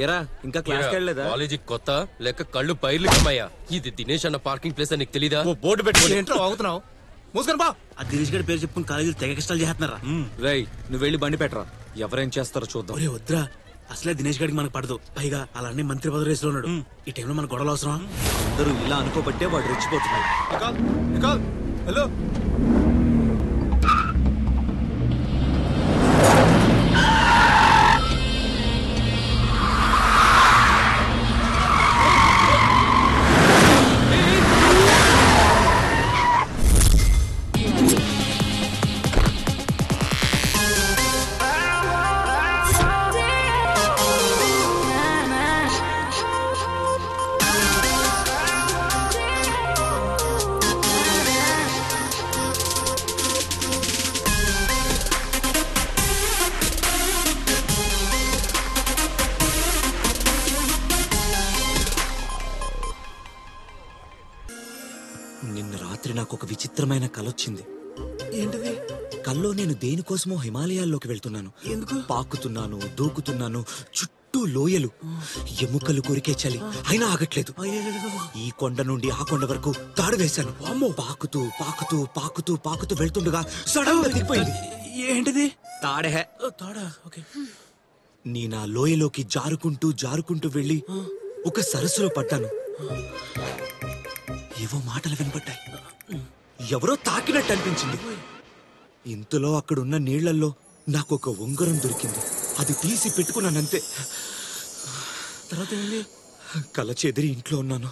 ఎరా ఇంకా క్లాస్ వెళ్ళలేదా? కాలేజీ కొత్త లేక కళ్ళు పైర్లు కమ్మయ్యా. ఇది దినేష్ అన్న పార్కింగ్ ప్లేస్ అని నీకు తెలీదా? బోర్డు పెట్టుకుని ఏంట్రా అవుతున్నావు? మూసుకొని బా. ఆ దినేష్ గారి పేరు చెప్పుకుని కాలేజీలు తెగ కష్టాలు చేస్తున్నారా? రై నువ్వు వెళ్ళి బండి పెట్టరా, ఎవరేం చేస్తారో చూద్దాం. ఒరే వద్దురా, అసలే దినేష్ గారికి మనకు పడదు. పైగా అలానే మంత్రి పదవి రేసులో ఉన్నాడు. ఈ టైంలో మన గొడవలు అవసరం? అందరూ ఇలా అనుకోబట్టే వాడు రెచ్చిపోతున్నాడు. హలో నిన్న రాత్రి నాకు ఒక విచిత్రమైన కలొచ్చింది. ఏంటిది? కల్లో నేను దేనికోసమో హిమాలయాల్లోకి వెళ్తున్నాను. ఎందుకు? పాకుతున్నాను, దూకుతున్నాను, చుట్టూ లోయలు, ఎముకలు కొరికే చలి, అయినా ఆగట్లేదు. ఈ కొండ నుండి ఆ కొండ వరకు తాడు వేశాను. పాకుతూ పాకుతూ పాకుతూ పాకుతూ వెళ్తుండగా సడన్ గా దిగిపోయింది. ఏంటిది? తాడే. తాడా? ఓకే. నేను ఆ లోయలోకి జారుకుంటూ జారుకుంటూ వెళ్ళి ఒక సరస్సులో పడ్డాను. ఏవో మాటలు వినపడ్డాయి. ఎవరో తాకినట్టు అనిపించింది. ఇంతలో అక్కడున్న నీళ్లల్లో నాకు ఒక ఉంగరం దొరికింది. అది తీసి పెట్టుకున్నానంతే. తర్వాత ఏంటి? కళ్ళ చెదిరి ఇంట్లో ఉన్నాను.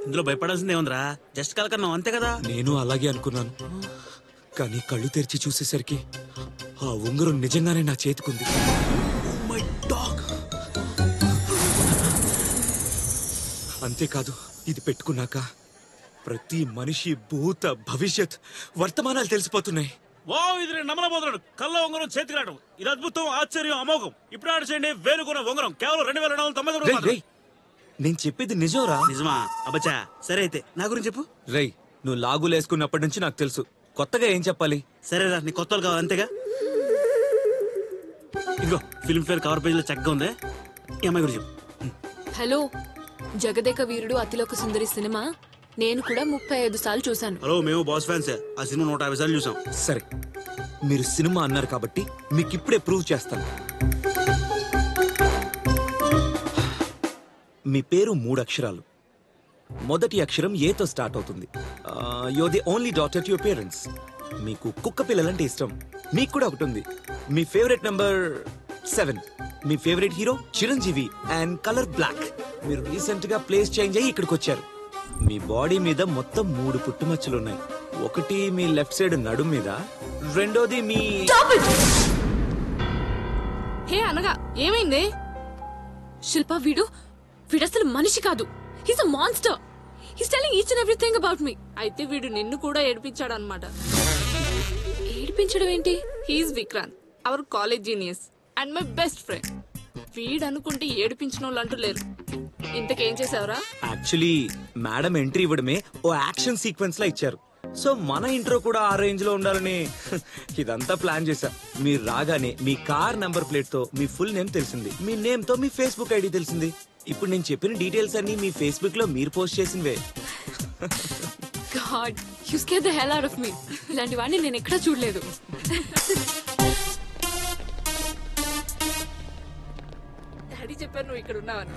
ఇందులో భయపడాల్సిందే ఉందిరా, జస్ట్ కలకన్నావు అంతే కదా. నేను అలాగే అనుకున్నాను, కానీ కళ్ళు తెరిచి చూసేసరికి ఆ ఉంగరం నిజంగానే నా చేతికుంది. My dog. అంతేకాదు, ఇది పెట్టుకున్నాక ప్రతి మనిషి భూత భవిష్యత్ వర్తమానాలు తెలిసిపోతున్నాయి. వావ్, ఇది నేను నమ్మలేకపోతున్నాను. కళ్ళ ఉంగరం చేతికి రావడం, ఇది అద్భుతం, ఆశ్చర్యం, అమోఘం. ఇప్పుడు ఆడ చేయండి, వేలుకున్న ఉంగరం కేవలం 2499. నేను చెప్పేది నిజంరా. నిజమా? అబ్బచ్చా, సరే అయితే నా గురించి చెప్పు. రై, నువ్వు లాగులేసుకున్నప్పటి నుంచి నాకు తెలుసు. కొత్తగా ఏం చెప్పాలి? సరేరా, నీ కొత్త వాళ్ళు కావాలి అంతేగా. ఇదిగో ఫిల్మ్ఫేర్ కవర్ పేజ్ లో చక్కగా ఉంది. ఈ అమ్మాయి గురించి చెప్పు. హలో, జగదేక వీరుడు అతిలోక సుందరి సినిమా నేను కూడా 35 సార్లు చూశాను. హలో, మేము బాస్ ఫ్యాన్స్. ఆ సినిమా 150 సార్లు చూసాం. సరే, మీరు సినిమా అన్నారు కాబట్టి మీకు ఇప్పుడే ప్రూవ్ చేస్తాను. మీ పేరు 3 అక్షరాలు. మొదటి అక్షరం ఏతో స్టార్ట్ అవుతుంది. You are the only daughter to your parents. మీకు కుక్క పిల్లలంటే ఇష్టం. మీకు కూడా ఒకటి ఉంది. మీ ఫేవరెట్ నంబర్ 7. మీ favourite hero Chiranjeevi and colour black. మీరు రీసెంట్ గా ప్లేస్ చేంజ్ అయ్యి ఇక్కడికి వచ్చారు. మీ బాడీ మీద మొత్తం 3 పుట్టుమచ్చలు ఉన్నాయి. ఒకటి మీ లెఫ్ట్ సైడ్ నడుం మీద, రెండోది మీ... హే అనగా ఏమైంది? శిల్ప, వీడసలు మనిషి కాదు. He's a monster. He's telling each and everything about me. అయితే వీడు నిన్ను కూడా ఏడిపించాడు అనమాట. ఏడిపించడం ఏంటి? He's Vikrant, hour college genius and my best friend. వీడు అనుకుంటే ఏడిపించిన వాళ్ళు అంటూ లేరు. ఇంతకేం చేసావురా? యాక్చువల్లీ మేడం ఎంట్రీ ఇవ్వడమే ఓ యాక్షన్ సీక్వెన్స్ లా ఇచ్చారు. సో మన ఇంట్రో కూడా ఆ రేంజ్ లో ఉండాలని ఇదంతా ప్లాన్ చేశా. మీరు రాగానే మీ కార్ నంబర్ ప్లేట్ తో మీ ఫుల్ నేమ్ తెలిసింది, మీ నేమ్ తో మీ ఫేస్బుక్ ఐడి తెలిసింది. ఇప్పుడు నేను చెప్పిన డీటెయిల్స్ అన్ని మీ ఫేస్బుక్ లో మీరు పోస్ట్ చేసినవే. God, you scare the hell out of me. ఇలాంటి వాడిని నేను ఎక్కడా చూడలేదు. డాడీ చెప్పారు నువ్వు ఇక్కడ ఉన్నావని.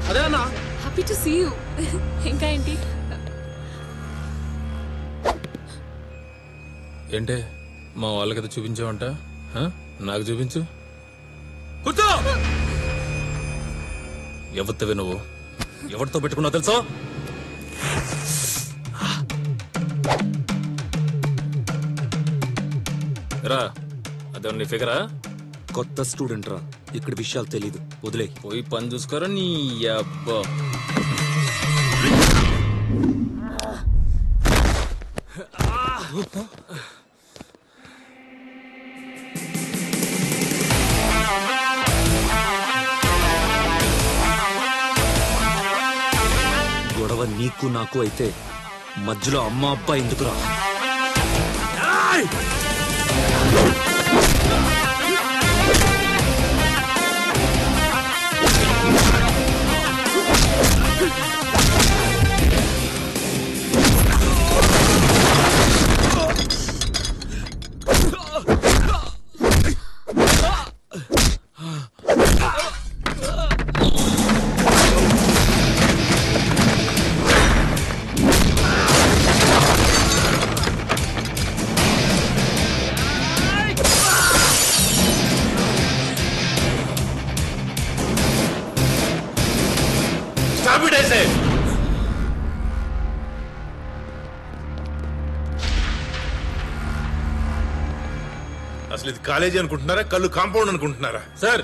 అదే అన్నా, హ్యాపీ టు సీ యూ. ఇంకా ఏంటి? ఏంటే మా వాళ్ళకైతే చూపించావంట? నాకు చూపించు. కూర్చో. ఎవరితోవే నువ్వు? ఎవరితో పెట్టుకున్నావు తెలుసా? రా, అదే నీ ఫిగరా? కొత్త స్టూడెంట్ రా, ఇక్కడ విషయాలు తెలీదు, వదిలే. పోయి పని చూసుకోరా నీ అబ్బా. గొడవ నీకు నాకు అయితే మధ్యలో అమ్మ అబ్బా ఎందుకురా? వదిలేసే. అసలు ఇది కాలేజీ అనుకుంటున్నారా, కళ్ళు కాంపౌండ్ అనుకుంటున్నారా? సార్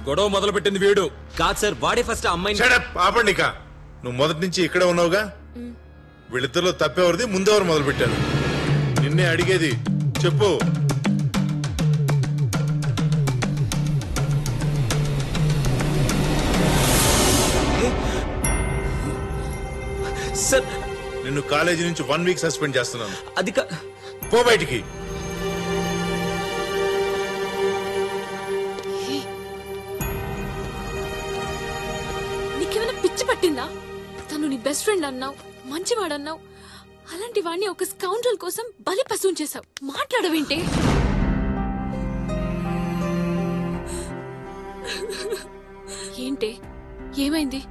గొడవ మొదలు పెట్టింది వీడు. కాదు సార్, వాడే ఫస్ట్ ఆ అమ్మాయిని. Shut up, ఆపండి ఇక. నువ్వు మొదటి నుంచి ఇక్కడే ఉన్నావుగా. వీళ్ళిద్దరిలో తప్పెవరిది, ముందెవరు మొదలు పెట్టారు? నిన్నే అడిగేది, చెప్పు. సార్ నిన్ను కాలేజీ నుంచి 1 వీక్ సస్పెండ్ చేస్తున్నాను. అది పో బయటికి. నీకేమైనా పిచ్చి పట్టిందా? తను నీ బెస్ట్ ఫ్రెండ్ అన్నావు, మంచివాడన్నావు. అలాంటి వాడిని ఒక స్కౌండ్రల్ కోసం బలి పశువుం చేశావు. మాట్లాడవేంటే? ఏంటే ఏమైంది?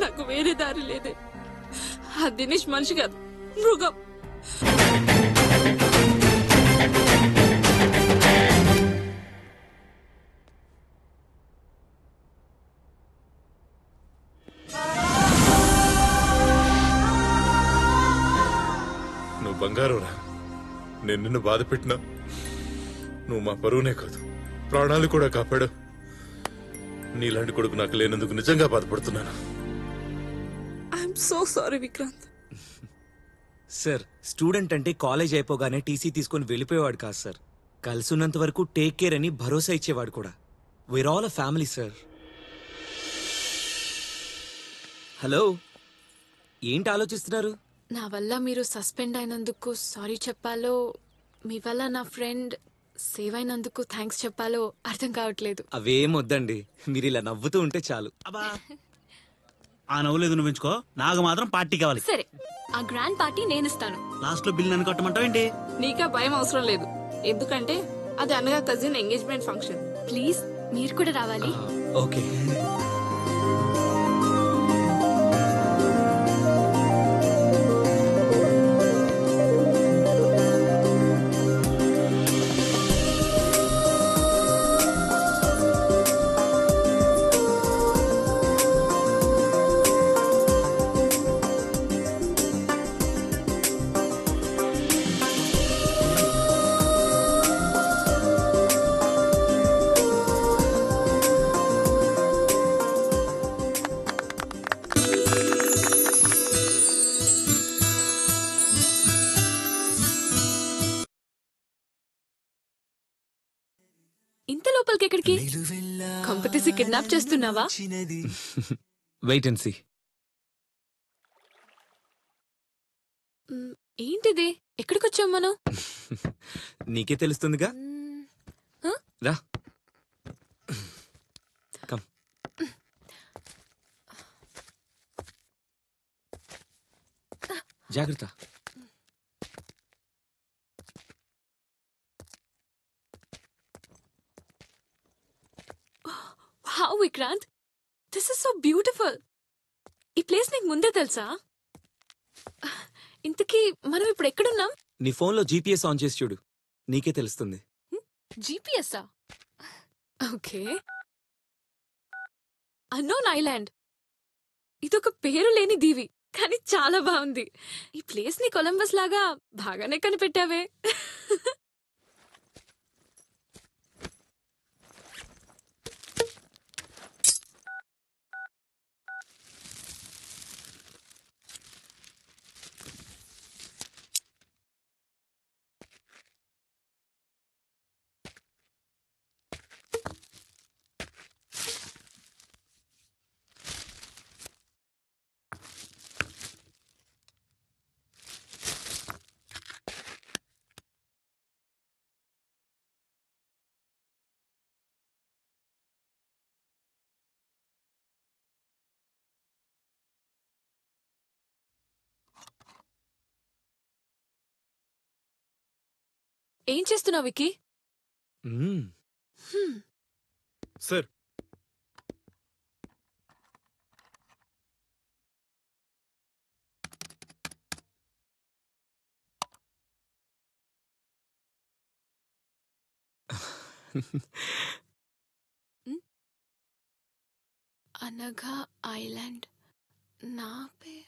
నాకు వేరే దారి లేదే. ఆ దినేష్ మనిషి కాదు, మృగం. నువ్వు బంగారురా. నేను నిన్ను బాధ పెట్టినా నువ్వు మా పరువునే కాదు, ప్రాణాలు కూడా కాపాడు. నీలాంటి కొడుకు నాకు లేనందుకు నిజంగా బాధపడుతున్నాను. I'm so sorry Vikrant. Sir, student అంటే కాలేజ్ అయిపోగానే టీసీ తీసుకొని వెళ్ళిపోయేవాడు కాదు సార్. కలిసినంత వరకు టేక్ కేర్ అని భరోసా ఇచ్చేవాడు కూడా. We're all a family sir. Hello, ఏంటి ఆలోచిస్తున్నారు? నా వల్ల మీరు సస్పెండ్ అయినందుకు సారీ చెప్పాలో, మీ వల్ల నా ఫ్రెండ్ సేవ్ అయినందుకు థ్యాంక్స్ చెప్పాలో అర్థం కావట్లేదు. అవేం వద్దండి, మీరు ఇలా నవ్వుతూ ఉంటే చాలు. అబ్బా ఆ నవ్వులేదు నువ్వు పెంచుకో, నాకు మాత్రం పార్టీ కావాలి. సరే, ఆ గ్రాండ్ పార్టీ నేనిస్తాను. లాస్ట్ లో బిల్ నన్ను కట్టమంటావు ఏంటి? నీకా భయం అవసరం లేదు, ఎందుకంటే అది అనగా కజిన్ ఎంగేజ్మెంట్ ఫంక్షన్. ప్లీజ్ మీరు కూడా రావాలి. ఓకే. ఇంత లోపలికి ఎక్కడికి? కంపెతీసి కిడ్నాప్ చేస్తున్నావా? Wait and see. ఏంటిది? ఎక్కడికొచ్చాం మనం? నీకే తెలుస్తుందిగా. హ? రా, కమ్. జాగ్రత్త. How Vikrant, this is so beautiful. ఈ ప్లేస్ నీకు ముందే తెలుసా? ఇంతకీ మనం ఇప్పుడు ఎక్కడున్నాం? నీ ఫోన్లో జీపీఎస్ ఆన్ చేసి చూడు, నీకే తెలుస్తుంది. జీపీఎస్ఆ? ఓకే. Unknown island. ఇదొక పేరు లేని దీవి, కానీ చాలా బాగుంది. ఈ ప్లేస్ ని కొలంబస్ లాగా బాగానే కనిపెట్టావే. ఏం చేస్తున్నావు విక్కీ? సార్, అనగా ఐలాండ్. నా పేరు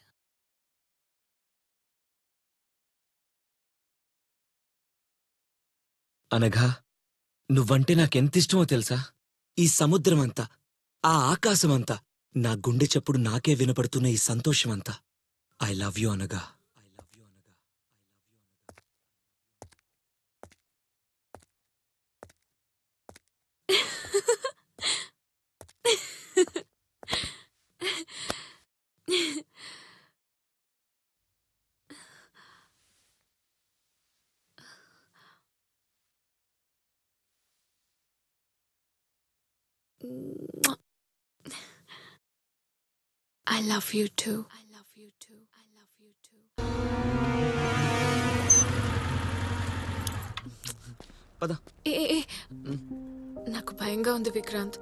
అనగా నువ్వంటే నాకెంత ఇష్టమో తెలుసా? ఈ సముద్రం అంతా, ఆ ఆకాశం అంతా, నా గుండె చప్పుడు నాకే వినపడుతున్న ఈ సంతోషం అంతా. ఐ లవ్ యూ అనగా. I love you too. I love you too. I love you too. పద. ఏ నాకు భయంగా ఉంది విక్రాంత్.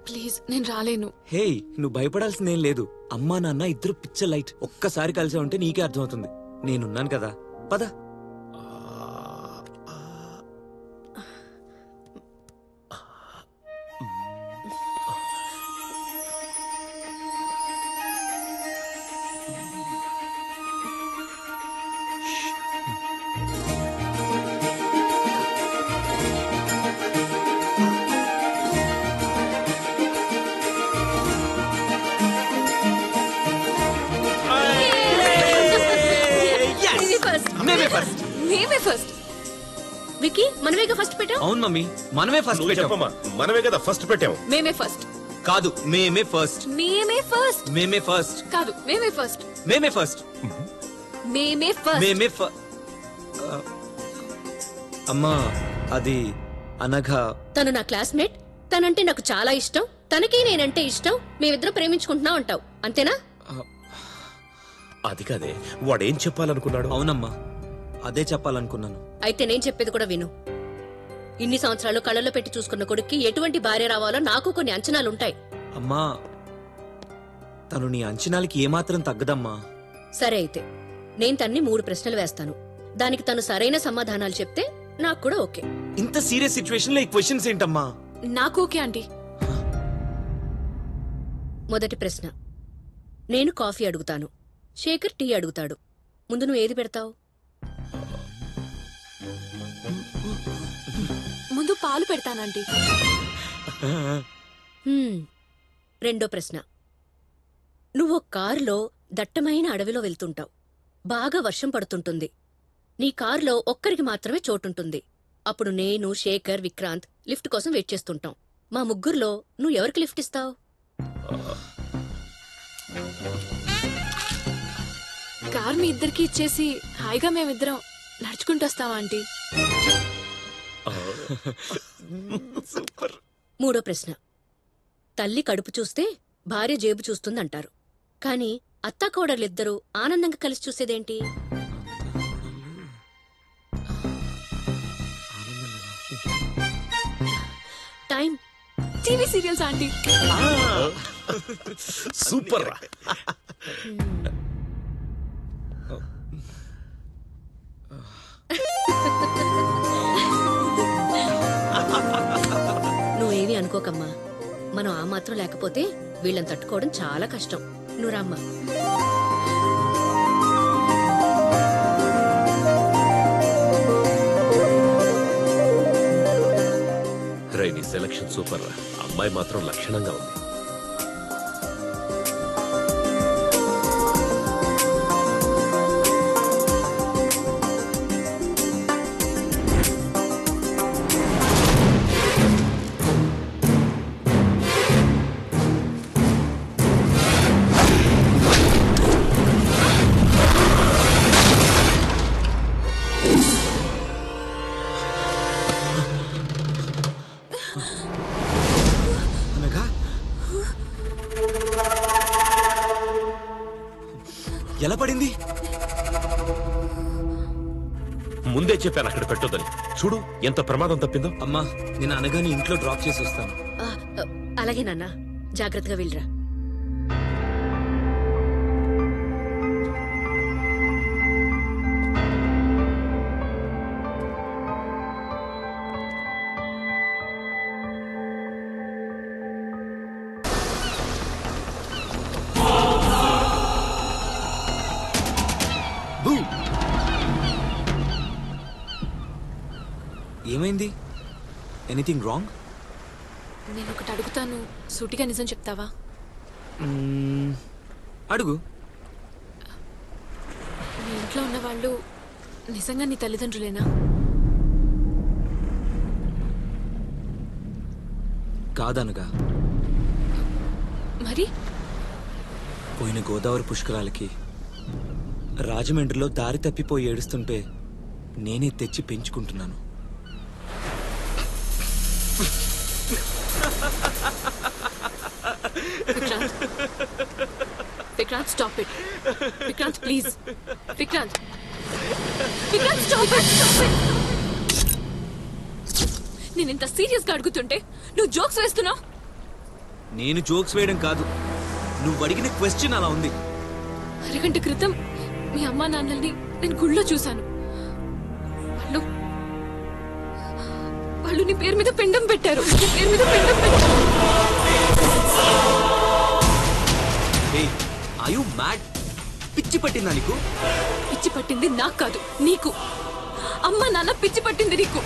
ప్లీజ్ నేను రాలేను. హే, నువ్వు భయపడాల్సిందేం లేదు. అమ్మా నాన్న ఇద్దరు పిచ్చ లైట్. ఒక్కసారి కలిసే ఉంటే నీకే అర్థమవుతుంది. నేనున్నాను కదా, పద. మేమే ఫస్ట్. వికీ, మనమేగా ఫస్ట్ పెట్టాం. అవును మమ్మీ, మనమే ఫస్ట్ నువ్వు పెట్టాం. చెప్పమ్మా, మనమే కదా ఫస్ట్ పెట్టాము. మేమే ఫస్ట్ కాదు, మేమే ఫస్ట్. మేమే ఫస్ట్ మేమే ఫస్ట్. కాదు, మేమే ఫస్ట్. మేమే ఫస్ట్. మేమే ఫస్ట్. మేమే అమ్మా, అది అనగా తను నా క్లాస్మేట్, తనంటే నాకు చాలా ఇష్టం, తనకి నేనంటే ఇష్టం, మేమిద్దరం ప్రేమించుకుంటున్నా ఉంటావు, అంతేనా? అది కాదే, వాడేం చెప్పాలనుకున్నాడు? అవునమ్మా, అదే చెప్పాలనుకున్నాను. అయితే నేను చెప్పేది కూడా విను. ఇన్ని సంవత్సరాలు కళ్ళలో పెట్టి చూసుకున్న కొడుక్కి ఎటువంటి భార్య రావాలో నాకు కొన్ని అంచనాలుంటాయి. అమ్మా, తను నీ అంచనాలకి ఏమాత్రం తగ్గదమ్మా. సరే, అయితే నేను తన్ని 3 ప్రశ్నలు వేస్తాను. దానికి తను సరైన సమాధానాలు చెప్తే నాకు కూడా ఓకే. ఇంత సీరియస్ సిచ్యువేషన్ లో ఈ క్వశ్చన్స్ ఏంటమ్మా? నాకు ఓకే ఆంటీ. మొదటి ప్రశ్న, నేను కాఫీ అడుగుతాను, శేఖర్ టీ అడుగుతాడు. ముందు నువ్వు ఏది పెడతావు? ముందు పాలు పెడతానంటీ. రెండో ప్రశ్న, నువ్వు కారులో దట్టమైన అడవిలో వెళ్తుంటావు. బాగా వర్షం పడుతుంటుంది. నీ కారులో ఒక్కరికి మాత్రమే చోటుంటుంది. అప్పుడు నేను, శేఖర్, విక్రాంత్ లిఫ్ట్ కోసం వెయిట్ చేస్తుంటాం. మా ముగ్గురులో నువ్వు ఎవరికి లిఫ్ట్ ఇస్తావు? కార్ మీ ఇద్దరికి ఇచ్చేసి హాయిగా మేమిద్దరం నడుచుకుంటూ వస్తావా ఆంటీ? మూడో ప్రశ్న, తల్లి కడుపు చూస్తే భార్య జేబు చూస్తుందంటారు. కాని అత్తాకోడలిద్దరూ ఆనందంగా కలిసి చూసేదేంటి? Time. TV serials aunty. Super రా. నువ్వేమీ అనుకోకమ్మా. మనం ఆ మాత్రం లేకపోతే వీళ్ళని తట్టుకోవడం చాలా కష్టం. నువ్వు రామ్మా. రై, నీ సెలక్షన్ సూపర్ రా. అమ్మాయి మాత్రం లక్షణంగా ఉంది. ఎలా పడింది? ముందే చెప్పాను అక్కడ పెట్టొద్దని. చూడు ఎంత ప్రమాదం తప్పిందో. అమ్మా, నేను అనగానే ఇంట్లో డ్రాప్ చేసి వస్తాను. అలాగే నాన్న, జాగ్రత్తగా వెళ్ళరా. ఏమైంది? Anything wrong? నేను ఒకటి అడుగుతాను, సూటిగా నిజం చెప్తావా? అడుగు. మీ ఇంట్లో ఉన్న వాళ్ళు నిజంగా నీ తల్లిదండ్రులేనా? కాదనగా. మరి పోయిన గోదావరి పుష్కరాలకి రాజమండ్రిలో దారి తప్పిపోయి ఏడుస్తుంటే నేనే తెచ్చి పెంచుకుంటున్నాను. Vikrant stop it. Vikrant please. Vikrant stop it. నేను ఇంత సీరియస్ గా అడుగుతుంటే నువ్వు జోక్స్ వేస్తున్నావు. నేను జోక్స్ వేయడం కాదు, నువ్వు అడిగిన క్వశ్చన్ అలా ఉంది. అరగంట క్రితం మీ అమ్మా నాన్నల్ని నేను గుళ్ళో చూశాను. వాళ్ళు నీ పేరు మీద పిండం పెట్టారు. నీ పేరు మీద పిండం పెట్టారు. Are you mad? పిచ్చి పట్టిందా నీకు? పిచ్చి పట్టింది నాకు కాదు, నీకు. అమ్మా నాన్న పిచ్చి పట్టింది నీకు.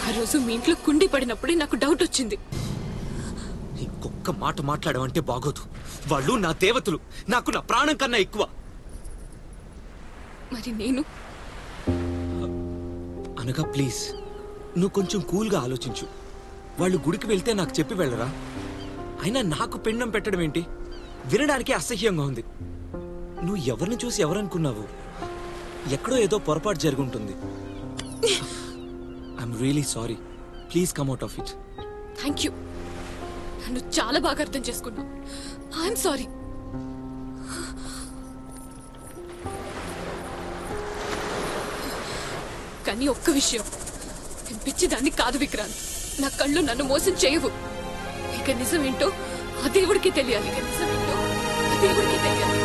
ఆ రోజు మీ ఇంట్లో కుండి పడినప్పుడే నాకు డౌట్ వచ్చింది. ఇంకొక్క మాట మాట్లాడమంటే బాగోదు. వాళ్ళు నా దేవతలు, నాకు నా ప్రాణం కన్నా ఎక్కువ. మరి నేను అనగా ప్లీజ్, నువ్వు కొంచెం కూల్గా ఆలోచించు. వాళ్ళు గుడికి వెళ్తే నాకు చెప్పి వెళ్ళరా? అయినా నాకు పిండం పెట్టడం ఏంటి? వినడానికి అసహ్యంగా ఉంది. నువ్వు ఎవరిని చూసి ఎవరనుకున్నావు? ఎక్కడో ఏదో పొరపాటు జరుగుంటుంది. I'm really sorry. Please come out of it. Thank you. నన్ను చాలా బాగా అర్థం చేసుకున్నావు. I'm sorry. కానీ ఒక్క విషయం, నేను పిచ్చిదాన్ని కాదు విక్రాంత్. నా కళ్ళు నన్ను మోసం చేయవు. ఇక నిజమేంటో ఆ దేవుడికి తెలియాలి. ఇక నిజమేంటో ఆ దేవుడికి తెలియాలి.